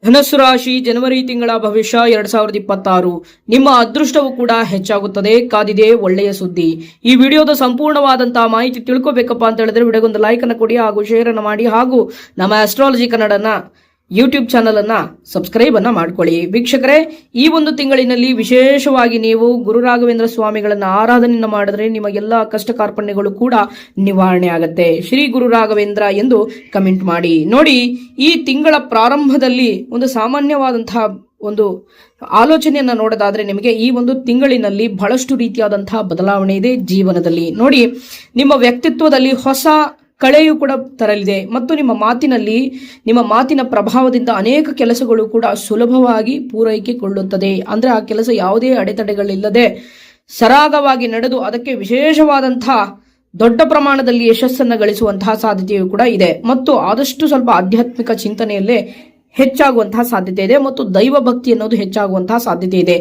ಧನಸ್ಸು ರಾಶಿ ಜನವರಿ ತಿಂಗಳ ಭವಿಷ್ಯ 2026 ನಿಮ್ಮ ಅದೃಷ್ಟವು ಕೂಡ ಹೆಚ್ಚಾಗುತ್ತದೆ. ಕಾದಿದೆ ಒಳ್ಳೆಯ ಸುದ್ದಿ. ಈ ವಿಡಿಯೋದ ಸಂಪೂರ್ಣವಾದಂತಹ ಮಾಹಿತಿ ತಿಳ್ಕೋಬೇಕಪ್ಪ ಅಂತ ಹೇಳಿದ್ರೆ ವಿಡಿಯೋಗೊಂದು ಲೈಕ್ ಅನ್ನು ಕೊಡಿ ಹಾಗೂ ಶೇರ್ ಅನ್ನು ಮಾಡಿ ಹಾಗೂ ನಮ್ಮ ಆಸ್ಟ್ರಾಲಜಿ ಕನ್ನಡನ ಯೂಟ್ಯೂಬ್ ಚಾನಲ್ ಅನ್ನ ಸಬ್ಸ್ಕ್ರೈಬ್ ಅನ್ನ ಮಾಡ್ಕೊಳ್ಳಿ. ವೀಕ್ಷಕರೇ, ಈ ಒಂದು ತಿಂಗಳಿನಲ್ಲಿ ವಿಶೇಷವಾಗಿ ನೀವು ಗುರು ರಾಘವೇಂದ್ರ ಸ್ವಾಮಿಗಳನ್ನ ಆರಾಧನೆಯನ್ನು ಮಾಡಿದ್ರೆ ನಿಮಗೆಲ್ಲ ಕಷ್ಟ ಕಾರ್ಪಣ್ಯಗಳು ಕೂಡ ನಿವಾರಣೆ ಆಗುತ್ತೆ. ಶ್ರೀ ಗುರು ರಾಘವೇಂದ್ರ ಎಂದು ಕಮೆಂಟ್ ಮಾಡಿ. ನೋಡಿ, ಈ ತಿಂಗಳ ಪ್ರಾರಂಭದಲ್ಲಿ ಒಂದು ಸಾಮಾನ್ಯವಾದಂತಹ ಒಂದು ಆಲೋಚನೆಯನ್ನ ನೋಡೋದಾದ್ರೆ ನಿಮಗೆ ಈ ಒಂದು ತಿಂಗಳಿನಲ್ಲಿ ಬಹಳಷ್ಟು ರೀತಿಯಾದಂತಹ ಬದಲಾವಣೆ ಇದೆ ಜೀವನದಲ್ಲಿ. ನೋಡಿ, ನಿಮ್ಮ ವ್ಯಕ್ತಿತ್ವದಲ್ಲಿ ಹೊಸ ಕಳೆಯು ಕೂಡ ತರಲಿದೆ ಮತ್ತು ನಿಮ್ಮ ಮಾತಿನ ಪ್ರಭಾವದಿಂದ ಅನೇಕ ಕೆಲಸಗಳು ಕೂಡ ಸುಲಭವಾಗಿ ಪೂರೈಕೆಗೊಳ್ಳುತ್ತದೆ. ಅಂದ್ರೆ ಆ ಕೆಲಸ ಯಾವುದೇ ಅಡೆತಡೆಗಳಿಲ್ಲದೆ ಸರಾಗವಾಗಿ ನಡೆದು ಅದಕ್ಕೆ ವಿಶೇಷವಾದಂತಹ ದೊಡ್ಡ ಪ್ರಮಾಣದಲ್ಲಿ ಯಶಸ್ಸನ್ನು ಗಳಿಸುವಂತಹ ಸಾಧ್ಯತೆಯು ಕೂಡ ಇದೆ ಮತ್ತು ಆದಷ್ಟು ಸ್ವಲ್ಪ ಆಧ್ಯಾತ್ಮಿಕ ಚಿಂತನೆಯಲ್ಲೇ ಹೆಚ್ಚಾಗುವಂತಹ ಸಾಧ್ಯತೆ ಇದೆ ಮತ್ತು ದೈವ ಭಕ್ತಿ ಅನ್ನೋದು ಹೆಚ್ಚಾಗುವಂತಹ ಸಾಧ್ಯತೆ ಇದೆ.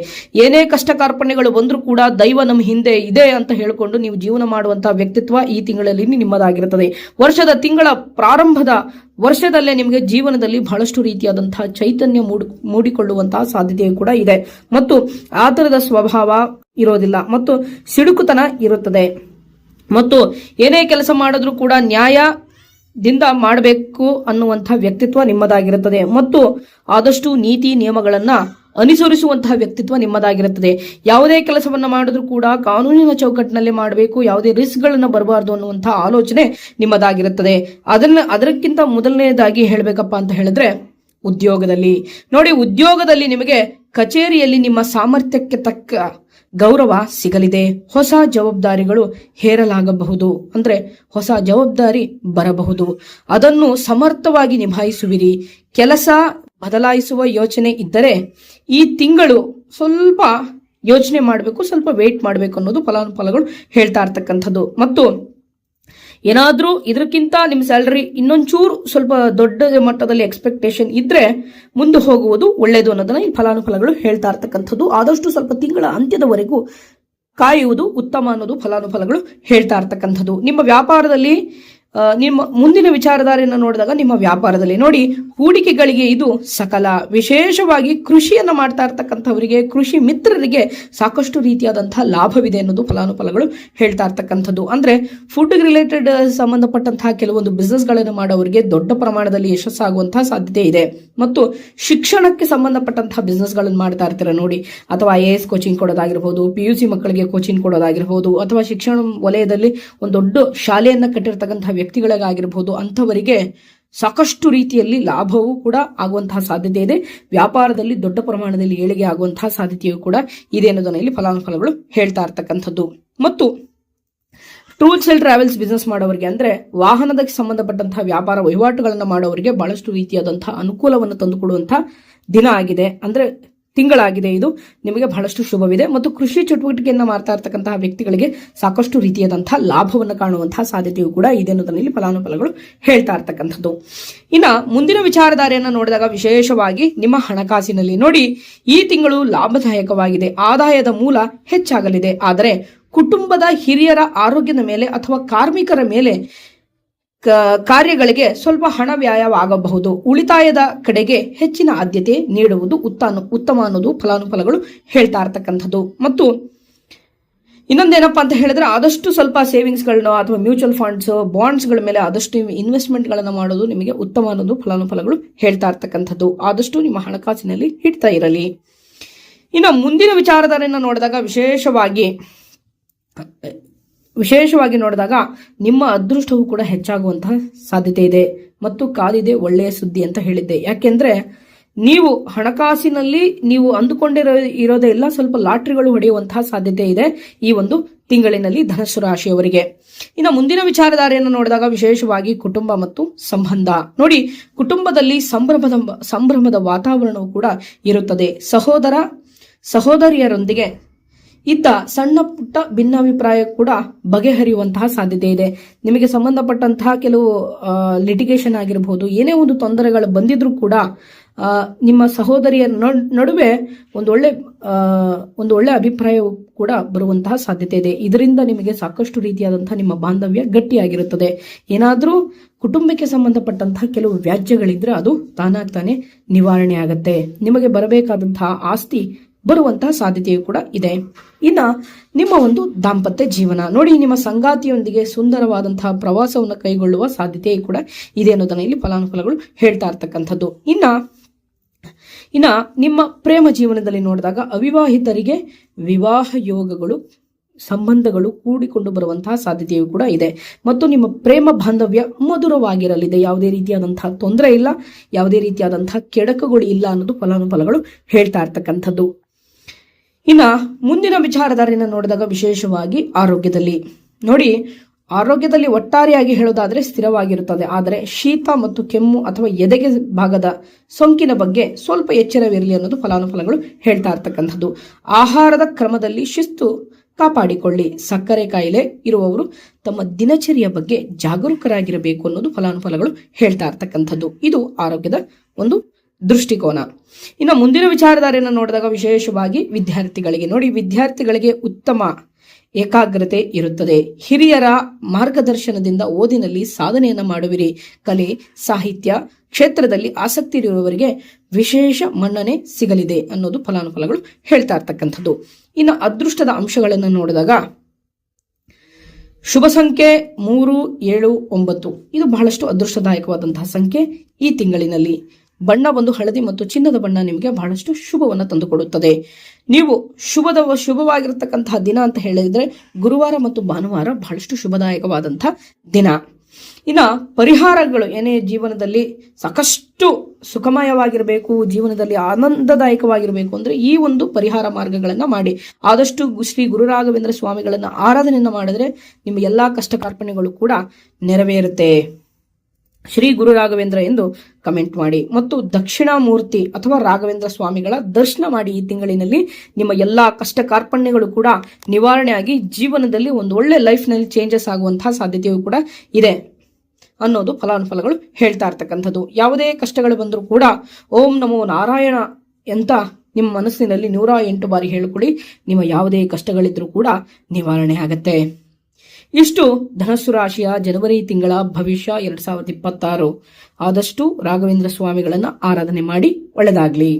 ಏನೇ ಕಷ್ಟ ಕಾರ್ಪಣ್ಯಗಳು ಬಂದರೂ ಕೂಡ ದೈವ ನಮ್ಮ ಹಿಂದೆ ಇದೆ ಅಂತ ಹೇಳಿಕೊಂಡು ನೀವು ಜೀವನ ಮಾಡುವಂತಹ ವ್ಯಕ್ತಿತ್ವ ಈ ತಿಂಗಳಲ್ಲಿ ನಿಮ್ಮದಾಗಿರುತ್ತದೆ. ತಿಂಗಳ ಪ್ರಾರಂಭದ ವರ್ಷದಲ್ಲೇ ನಿಮಗೆ ಜೀವನದಲ್ಲಿ ಬಹಳಷ್ಟು ರೀತಿಯಾದಂತಹ ಚೈತನ್ಯ ಮೂಡಿಕೊಳ್ಳುವಂತಹ ಸಾಧ್ಯತೆಯು ಕೂಡ ಇದೆ ಮತ್ತು ಆತರದ ಸ್ವಭಾವ ಇರೋದಿಲ್ಲ ಮತ್ತು ಸಿಡುಕುತನ ಇರುತ್ತದೆ ಮತ್ತು ಏನೇ ಕೆಲಸ ಮಾಡಿದ್ರೂ ಕೂಡ ನ್ಯಾಯದಿಂದ ಮಾಡಬೇಕು ಅನ್ನುವಂತಹ ವ್ಯಕ್ತಿತ್ವ ನಿಮ್ಮದಾಗಿರುತ್ತದೆ ಮತ್ತು ಆದಷ್ಟು ನೀತಿ ನಿಯಮಗಳನ್ನ ಅನುಸರಿಸುವಂತಹ ವ್ಯಕ್ತಿತ್ವ ನಿಮ್ಮದಾಗಿರುತ್ತದೆ. ಯಾವುದೇ ಕೆಲಸವನ್ನ ಮಾಡಿದ್ರೂ ಕೂಡ ಕಾನೂನಿನ ಚೌಕಟ್ಟಿನಲ್ಲಿ ಮಾಡಬೇಕು, ಯಾವುದೇ ರಿಸ್ಕ್ಗಳನ್ನ ಬರಬಾರದು ಅನ್ನುವಂತಹ ಆಲೋಚನೆ ನಿಮ್ಮದಾಗಿರುತ್ತದೆ. ಅದಕ್ಕಿಂತ ಮೊದಲನೇದಾಗಿ ಹೇಳಬೇಕಪ್ಪ ಅಂತ ಹೇಳಿದ್ರೆ ಉದ್ಯೋಗದಲ್ಲಿ ನೋಡಿ, ಉದ್ಯೋಗದಲ್ಲಿ ನಿಮಗೆ ಕಚೇರಿಯಲ್ಲಿ ನಿಮ್ಮ ಸಾಮರ್ಥ್ಯಕ್ಕೆ ತಕ್ಕ ಗೌರವ ಸಿಗಲಿದೆ. ಹೊಸ ಜವಾಬ್ದಾರಿಗಳು ಹೇರಲಾಗಬಹುದು, ಅಂದ್ರೆ ಹೊಸ ಜವಾಬ್ದಾರಿ ಬರಬಹುದು. ಅದನ್ನು ಸಮರ್ಥವಾಗಿ ನಿಭಾಯಿಸುವಿರಿ. ಕೆಲಸ ಬದಲಾಯಿಸುವ ಯೋಚನೆ ಇದ್ದರೆ ಈ ತಿಂಗಳು ಸ್ವಲ್ಪ ಯೋಚನೆ ಮಾಡಬೇಕು, ಸ್ವಲ್ಪ ವೇಟ್ ಮಾಡಬೇಕು ಅನ್ನೋದು ಫಲಾನುಫಲಗಳು ಹೇಳ್ತಾ ಇರ್ತಕ್ಕಂಥದ್ದು. ಮತ್ತು ಏನಾದ್ರೂ ಇದಕ್ಕಿಂತ ನಿಮ್ಮ ಸ್ಯಾಲರಿ ಇನ್ನೊಂಚೂರು ಸ್ವಲ್ಪ ದೊಡ್ಡ ಮಟ್ಟದಲ್ಲಿ ಎಕ್ಸ್ಪೆಕ್ಟೇಷನ್ ಇದ್ರೆ ಮುಂದೆ ಹೋಗುವುದು ಒಳ್ಳೆಯದು ಅನ್ನೋದನ್ನ ಈ ಫಲಾನುಫಲಗಳು ಹೇಳ್ತಾ ಇರ್ತಕ್ಕಂಥದ್ದು. ಆದಷ್ಟು ಸ್ವಲ್ಪ ತಿಂಗಳ ಅಂತ್ಯದವರೆಗೂ ಕಾಯುವುದು ಉತ್ತಮ ಅನ್ನೋದು ಫಲಾನುಫಲಗಳು ಹೇಳ್ತಾ ಇರ್ತಕ್ಕಂಥದ್ದು. ನಿಮ್ಮ ವ್ಯಾಪಾರದಲ್ಲಿ ನಿಮ್ಮ ಮುಂದಿನ ವಿಚಾರಧಾರೆಯನ್ನು ನೋಡಿದಾಗ ನಿಮ್ಮ ವ್ಯಾಪಾರದಲ್ಲಿ ನೋಡಿ, ಹೂಡಿಕೆಗಳಿಗೆ ಇದು ಸಕಲ. ವಿಶೇಷವಾಗಿ ಕೃಷಿಯನ್ನ ಮಾಡ್ತಾ ಇರ್ತಕ್ಕಂಥವರಿಗೆ, ಕೃಷಿ ಮಿತ್ರರಿಗೆ ಸಾಕಷ್ಟು ರೀತಿಯಾದಂತಹ ಲಾಭವಿದೆ ಅನ್ನೋದು ಫಲಾನುಫಲಗಳು ಹೇಳ್ತಾ ಇರ್ತಕ್ಕಂಥದ್ದು. ಅಂದ್ರೆ ಫುಡ್ ರಿಲೇಟೆಡ್ ಸಂಬಂಧಪಟ್ಟಂತಹ ಕೆಲವೊಂದು ಬಿಸ್ನೆಸ್ ಗಳನ್ನು ಮಾಡೋವರಿಗೆ ದೊಡ್ಡ ಪ್ರಮಾಣದಲ್ಲಿ ಯಶಸ್ಸಾಗುವಂತಹ ಸಾಧ್ಯತೆ ಇದೆ ಮತ್ತು ಶಿಕ್ಷಣಕ್ಕೆ ಸಂಬಂಧಪಟ್ಟಂತಹ ಬಿಸ್ನೆಸ್ ಗಳನ್ನು ಮಾಡ್ತಾ ಇರ್ತೀರ ನೋಡಿ, ಅಥವಾ IAS ಕೋಚಿಂಗ್ ಕೊಡೋದಾಗಿರ್ಬೋದು, PUC ಮಕ್ಕಳಿಗೆ ಕೋಚಿಂಗ್ ಕೊಡೋದಾಗಿರ್ಬೋದು, ಅಥವಾ ಶಿಕ್ಷಣ ವಲಯದಲ್ಲಿ ಒಂದು ದೊಡ್ಡ ಶಾಲೆಯನ್ನ ಕಟ್ಟಿರ್ತಕ್ಕಂತಹ ವ್ಯಕ್ತಿಗಳಿಗಾಗಿರ್ಬೋದು, ಅಂಥವರಿಗೆ ಸಾಕಷ್ಟು ರೀತಿಯಲ್ಲಿ ಲಾಭವೂ ಕೂಡ ಆಗುವಂತಹ ಸಾಧ್ಯತೆ ಇದೆ. ವ್ಯಾಪಾರದಲ್ಲಿ ದೊಡ್ಡ ಪ್ರಮಾಣದಲ್ಲಿ ಏಳಿಗೆ ಆಗುವಂತಹ ಸಾಧ್ಯತೆಯೂ ಕೂಡ ಇದೆ ಅನ್ನೋದನ್ನ ಇಲ್ಲಿ ಫಲಾನುಫಲಗಳು ಹೇಳ್ತಾ ಇರ್ತಕ್ಕಂಥದ್ದು. ಮತ್ತು ಟೂರ್ಸ್ ಅಂಡ್ ಟ್ರಾವೆಲ್ಸ್ ಬಿಸ್ನೆಸ್ ಮಾಡೋರಿಗೆ, ಅಂದ್ರೆ ವಾಹನದ ಸಂಬಂಧಪಟ್ಟಂತಹ ವ್ಯಾಪಾರ ವಹಿವಾಟುಗಳನ್ನು ಮಾಡೋರಿಗೆ ಬಹಳಷ್ಟು ರೀತಿಯಾದಂತಹ ಅನುಕೂಲವನ್ನು ತಂದುಕೊಡುವಂತಹ ದಿನ ಆಗಿದೆ, ಅಂದ್ರೆ ತಿಂಗಳಾಗಿದೆ. ಇದು ನಿಮಗೆ ಬಹಳಷ್ಟು ಶುಭವಿದೆ ಮತ್ತು ಕೃಷಿ ಚಟುವಟಿಕೆಯನ್ನ ಮಾಡ್ತಾ ಇರ್ತಕ್ಕಂತಹ ವ್ಯಕ್ತಿಗಳಿಗೆ ಸಾಕಷ್ಟು ರೀತಿಯಾದಂತಹ ಲಾಭವನ್ನು ಕಾಣುವಂತಹ ಸಾಧ್ಯತೆಯೂ ಕೂಡ ಇದೆ ಅನ್ನೋದನ್ನ ಇಲ್ಲಿ ಫಲಾನುಫಲಗಳು ಹೇಳ್ತಾ ಇರ್ತಕ್ಕಂಥದ್ದು. ಇನ್ನ ಮುಂದಿನ ವಿಚಾರಧಾರೆಯನ್ನ ನೋಡಿದಾಗ ವಿಶೇಷವಾಗಿ ನಿಮ್ಮ ಹಣಕಾಸಿನಲ್ಲಿ ನೋಡಿ, ಈ ತಿಂಗಳು ಲಾಭದಾಯಕವಾಗಿದೆ. ಆದಾಯದ ಮೂಲ ಹೆಚ್ಚಾಗಲಿದೆ. ಆದರೆ ಕುಟುಂಬದ ಹಿರಿಯರ ಆರೋಗ್ಯದ ಮೇಲೆ ಅಥವಾ ಕಾರ್ಮಿಕರ ಮೇಲೆ ಕಾರ್ಯಗಳಿಗೆ ಸ್ವಲ್ಪ ಹಣ ವ್ಯಯವಾಗಬಹುದು. ಆಗಬಹುದು. ಉಳಿತಾಯದ ಕಡೆಗೆ ಹೆಚ್ಚಿನ ಆದ್ಯತೆ ನೀಡುವುದು ಉತ್ತಮ ಅನ್ನೋದು ಫಲಾನುಫಲಗಳು ಹೇಳ್ತಾ ಇರ್ತಕ್ಕಂಥದ್ದು. ಮತ್ತು ಇನ್ನೊಂದೇನಪ್ಪಾ ಅಂತ ಹೇಳಿದ್ರೆ, ಆದಷ್ಟು ಸ್ವಲ್ಪ ಸೇವಿಂಗ್ಸ್ ಗಳನ್ನ ಅಥವಾ ಮ್ಯೂಚುವಲ್ ಫಂಡ್ಸ್, ಬಾಂಡ್ಸ್ ಗಳ ಮೇಲೆ ಆದಷ್ಟು ಇನ್ವೆಸ್ಟ್ಮೆಂಟ್ ಗಳನ್ನ ಮಾಡೋದು ನಿಮಗೆ ಉತ್ತಮ ಅನ್ನೋದು ಫಲಾನುಫಲಗಳು ಹೇಳ್ತಾ ಇರ್ತಕ್ಕಂಥದ್ದು. ಆದಷ್ಟು ನಿಮ್ಮ ಹಣಕಾಸಿನಲ್ಲಿ ಇಡ್ತಾ ಇರಲಿ. ಇನ್ನು ಮುಂದಿನ ವಿಚಾರಧಾರೆಯನ್ನು ನೋಡಿದಾಗ ವಿಶೇಷವಾಗಿ ನೋಡಿದಾಗ ನಿಮ್ಮ ಅದೃಷ್ಟವೂ ಕೂಡ ಹೆಚ್ಚಾಗುವಂತಹ ಸಾಧ್ಯತೆ ಇದೆ ಮತ್ತು ಕಾದಿದೆ ಒಳ್ಳೆಯ ಸುದ್ದಿ ಅಂತ ಹೇಳಿದ್ದೆ. ಯಾಕೆಂದ್ರೆ ನೀವು ಹಣಕಾಸಿನಲ್ಲಿ ನೀವು ಅಂದುಕೊಂಡಿರೋದೇ ಇಲ್ಲ, ಸ್ವಲ್ಪ ಲಾಟ್ರಿಗಳು ಹೊಡೆಯುವಂತಹ ಸಾಧ್ಯತೆ ಇದೆ ಈ ಒಂದು ತಿಂಗಳಿನಲ್ಲಿ ಧನಸ್ಸು ರಾಶಿಯವರಿಗೆ. ಇನ್ನು ಮುಂದಿನ ವಿಚಾರಧಾರೆಯನ್ನು ನೋಡಿದಾಗ ವಿಶೇಷವಾಗಿ ಕುಟುಂಬ ಮತ್ತು ಸಂಬಂಧ ನೋಡಿ, ಕುಟುಂಬದಲ್ಲಿ ಸಂಭ್ರಮದ ವಾತಾವರಣವೂ ಕೂಡ ಇರುತ್ತದೆ. ಸಹೋದರಿಯರೊಂದಿಗೆ ಇದ್ದ ಸಣ್ಣ ಪುಟ್ಟ ಭಿನ್ನಾಭಿಪ್ರಾಯ ಕೂಡ ಬಗೆಹರಿಯುವಂತಹ ಸಾಧ್ಯತೆ ಇದೆ. ನಿಮಗೆ ಸಂಬಂಧಪಟ್ಟಂತಹ ಕೆಲವು ಲಿಟಿಗೇಷನ್ ಆಗಿರಬಹುದು, ಏನೇ ಒಂದು ತೊಂದರೆಗಳು ಬಂದಿದ್ರೂ ಕೂಡ ನಿಮ್ಮ ಸಹೋದರಿಯರ ನಡುವೆ ಒಂದು ಒಳ್ಳೆ ಅಭಿಪ್ರಾಯ ಕೂಡ ಬರುವಂತಹ ಸಾಧ್ಯತೆ ಇದೆ. ಇದರಿಂದ ನಿಮಗೆ ಸಾಕಷ್ಟು ರೀತಿಯಾದಂತಹ ನಿಮ್ಮ ಬಾಂಧವ್ಯ ಗಟ್ಟಿಯಾಗಿರುತ್ತದೆ. ಏನಾದರೂ ಕುಟುಂಬಕ್ಕೆ ಸಂಬಂಧಪಟ್ಟಂತಹ ಕೆಲವು ವ್ಯಾಜ್ಯಗಳಿದ್ರೆ ಅದು ತಾನಾಗ್ತಾನೆ ನಿವಾರಣೆ ಆಗುತ್ತೆ. ನಿಮಗೆ ಬರಬೇಕಾದಂತಹ ಆಸ್ತಿ ಬರುವಂತಹ ಸಾಧ್ಯತೆಯೂ ಕೂಡ ಇದೆ. ಇನ್ನ ನಿಮ್ಮ ಒಂದು ದಾಂಪತ್ಯ ಜೀವನ ನೋಡಿ, ನಿಮ್ಮ ಸಂಗಾತಿಯೊಂದಿಗೆ ಸುಂದರವಾದಂತಹ ಪ್ರವಾಸವನ್ನು ಕೈಗೊಳ್ಳುವ ಸಾಧ್ಯತೆಯೂ ಕೂಡ ಇದೆ ಅನ್ನೋದನ್ನ ಇಲ್ಲಿ ಫಲಾನುಫಲಗಳು ಹೇಳ್ತಾ ಇರ್ತಕ್ಕಂಥದ್ದು. ಇನ್ನ ನಿಮ್ಮ ಪ್ರೇಮ ಜೀವನದಲ್ಲಿ ನೋಡಿದಾಗ ಅವಿವಾಹಿತರಿಗೆ ವಿವಾಹ ಯೋಗಗಳು ಸಂಬಂಧಗಳು ಕೂಡಿಕೊಂಡು ಬರುವಂತಹ ಸಾಧ್ಯತೆಯೂ ಕೂಡ ಇದೆ. ಮತ್ತು ನಿಮ್ಮ ಪ್ರೇಮ ಬಾಂಧವ್ಯ ಮಧುರವಾಗಿರಲಿದೆ. ಯಾವುದೇ ರೀತಿಯಾದಂತಹ ತೊಂದರೆ ಇಲ್ಲ, ಯಾವುದೇ ರೀತಿಯಾದಂತಹ ಕೆಡಕುಗಳು ಇಲ್ಲ ಅನ್ನೋದು ಫಲಾನುಫಲಗಳು ಹೇಳ್ತಾ ಇರ್ತಕ್ಕಂಥದ್ದು. ಇನ್ನ ಮುಂದಿನ ವಿಚಾರಧಾರೆಯನ್ನು ನೋಡಿದಾಗ ವಿಶೇಷವಾಗಿ ಆರೋಗ್ಯದಲ್ಲಿ ನೋಡಿ, ಆರೋಗ್ಯದಲ್ಲಿ ಒಟ್ಟಾರೆಯಾಗಿ ಹೇಳೋದಾದ್ರೆ ಸ್ಥಿರವಾಗಿರುತ್ತದೆ. ಆದರೆ ಶೀತ ಮತ್ತು ಕೆಮ್ಮು ಅಥವಾ ಎದೆಗೆ ಭಾಗದ ಸೋಂಕಿನ ಬಗ್ಗೆ ಸ್ವಲ್ಪ ಎಚ್ಚರವಿರಲಿ ಅನ್ನೋದು ಫಲಾನುಫಲಗಳು ಹೇಳ್ತಾ ಇರ್ತಕ್ಕಂಥದ್ದು. ಆಹಾರದ ಕ್ರಮದಲ್ಲಿ ಶಿಸ್ತು ಕಾಪಾಡಿಕೊಳ್ಳಿ. ಸಕ್ಕರೆ ಕಾಯಿಲೆ ಇರುವವರು ತಮ್ಮ ದಿನಚರಿಯ ಬಗ್ಗೆ ಜಾಗರೂಕರಾಗಿರಬೇಕು ಅನ್ನೋದು ಫಲಾನುಫಲಗಳು ಹೇಳ್ತಾ ಇರ್ತಕ್ಕಂಥದ್ದು. ಇದು ಆರೋಗ್ಯದ ಒಂದು ದೃಷ್ಟಿಕೋನ. ಇನ್ನು ಮುಂದಿನ ವಿಚಾರಧಾರೆಯನ್ನು ನೋಡಿದಾಗ ವಿಶೇಷವಾಗಿ ವಿದ್ಯಾರ್ಥಿಗಳಿಗೆ ನೋಡಿ, ವಿದ್ಯಾರ್ಥಿಗಳಿಗೆ ಉತ್ತಮ ಏಕಾಗ್ರತೆ ಇರುತ್ತದೆ. ಹಿರಿಯರ ಮಾರ್ಗದರ್ಶನದಿಂದ ಓದಿನಲ್ಲಿ ಸಾಧನೆಯನ್ನು ಮಾಡುವಿರಿ. ಕಲೆ ಸಾಹಿತ್ಯ ಕ್ಷೇತ್ರದಲ್ಲಿ ಆಸಕ್ತಿ ಇರುವವರಿಗೆ ವಿಶೇಷ ಮನ್ನಣೆ ಸಿಗಲಿದೆ ಅನ್ನೋದು ಫಲಾನುಫಲಗಳು ಹೇಳ್ತಾ ಇರ್ತಕ್ಕಂಥದ್ದು. ಇನ್ನು ಅದೃಷ್ಟದ ಅಂಶಗಳನ್ನು ನೋಡಿದಾಗ ಶುಭ ಸಂಖ್ಯೆ 3, 7, 9 ಇದು ಬಹಳಷ್ಟು ಅದೃಷ್ಟದಾಯಕವಾದಂತಹ ಸಂಖ್ಯೆ. ಈ ತಿಂಗಳಿನಲ್ಲಿ ಬಣ್ಣ ಒಂದು ಹಳದಿ ಮತ್ತು ಚಿನ್ನದ ಬಣ್ಣ ನಿಮಗೆ ಬಹಳಷ್ಟು ಶುಭವನ್ನು ತಂದುಕೊಡುತ್ತದೆ. ನೀವು ಶುಭವಾಗಿರತಕ್ಕಂತಹ ದಿನ ಅಂತ ಹೇಳಿದ್ರೆ ಗುರುವಾರ ಮತ್ತು ಭಾನುವಾರ ಬಹಳಷ್ಟು ಶುಭದಾಯಕವಾದಂತಹ ದಿನ. ಇನ್ನ ಪರಿಹಾರಗಳು ಏನೇ ಜೀವನದಲ್ಲಿ ಸಾಕಷ್ಟು ಸುಖಮಯವಾಗಿರಬೇಕು, ಜೀವನದಲ್ಲಿ ಆನಂದದಾಯಕವಾಗಿರಬೇಕು ಅಂದ್ರೆ ಈ ಒಂದು ಪರಿಹಾರ ಮಾರ್ಗಗಳನ್ನ ಮಾಡಿ. ಆದಷ್ಟು ಶ್ರೀ ಗುರು ರಾಘವೇಂದ್ರ ಸ್ವಾಮಿಗಳನ್ನ ಆರಾಧನೆಯನ್ನ ಮಾಡಿದ್ರೆ ನಿಮ್ಮ ಎಲ್ಲಾ ಕಷ್ಟ ಕಾರ್ಪಣ್ಯಗಳು ಕೂಡ ನೆರವೇರುತ್ತೆ. ಶ್ರೀ ಗುರು ರಾಘವೇಂದ್ರ ಎಂದು ಕಮೆಂಟ್ ಮಾಡಿ ಮತ್ತು ದಕ್ಷಿಣಾಮೂರ್ತಿ ಅಥವಾ ರಾಘವೇಂದ್ರ ಸ್ವಾಮಿಗಳ ದರ್ಶನ ಮಾಡಿ. ಈ ತಿಂಗಳಿನಲ್ಲಿ ನಿಮ್ಮ ಎಲ್ಲಾ ಕಷ್ಟ ಕಾರ್ಪಣ್ಯಗಳು ಕೂಡ ನಿವಾರಣೆ ಆಗಿ ಜೀವನದಲ್ಲಿ ಒಂದು ಒಳ್ಳೆ ಲೈಫ್ ನಲ್ಲಿ ಚೇಂಜಸ್ ಆಗುವಂತಹ ಸಾಧ್ಯತೆಯೂ ಕೂಡ ಇದೆ ಅನ್ನೋದು ಫಲಾನುಫಲಗಳು ಹೇಳ್ತಾ ಇರ್ತಕ್ಕಂಥದ್ದು. ಯಾವುದೇ ಕಷ್ಟಗಳು ಬಂದರೂ ಕೂಡ ಓಂ ನಮೋ ನಾರಾಯಣ ಅಂತ ನಿಮ್ಮ ಮನಸ್ಸಿನಲ್ಲಿ 108 ಬಾರಿ ಹೇಳಿಕೊಳ್ಳಿ. ನಿಮ್ಮ ಯಾವುದೇ ಕಷ್ಟಗಳಿದ್ರೂ ಕೂಡ ನಿವಾರಣೆ ಆಗತ್ತೆ. ಇಷ್ಟು ಧನಸ್ಸು ರಾಶಿಯ ಜನವರಿ ತಿಂಗಳ ಭವಿಷ್ಯ 2026. ಆದಷ್ಟು ರಾಘವೇಂದ್ರ ಸ್ವಾಮಿಗಳನ್ನ ಆರಾಧನೆ ಮಾಡಿ. ಒಳ್ಳೆದಾಗ್ಲಿ.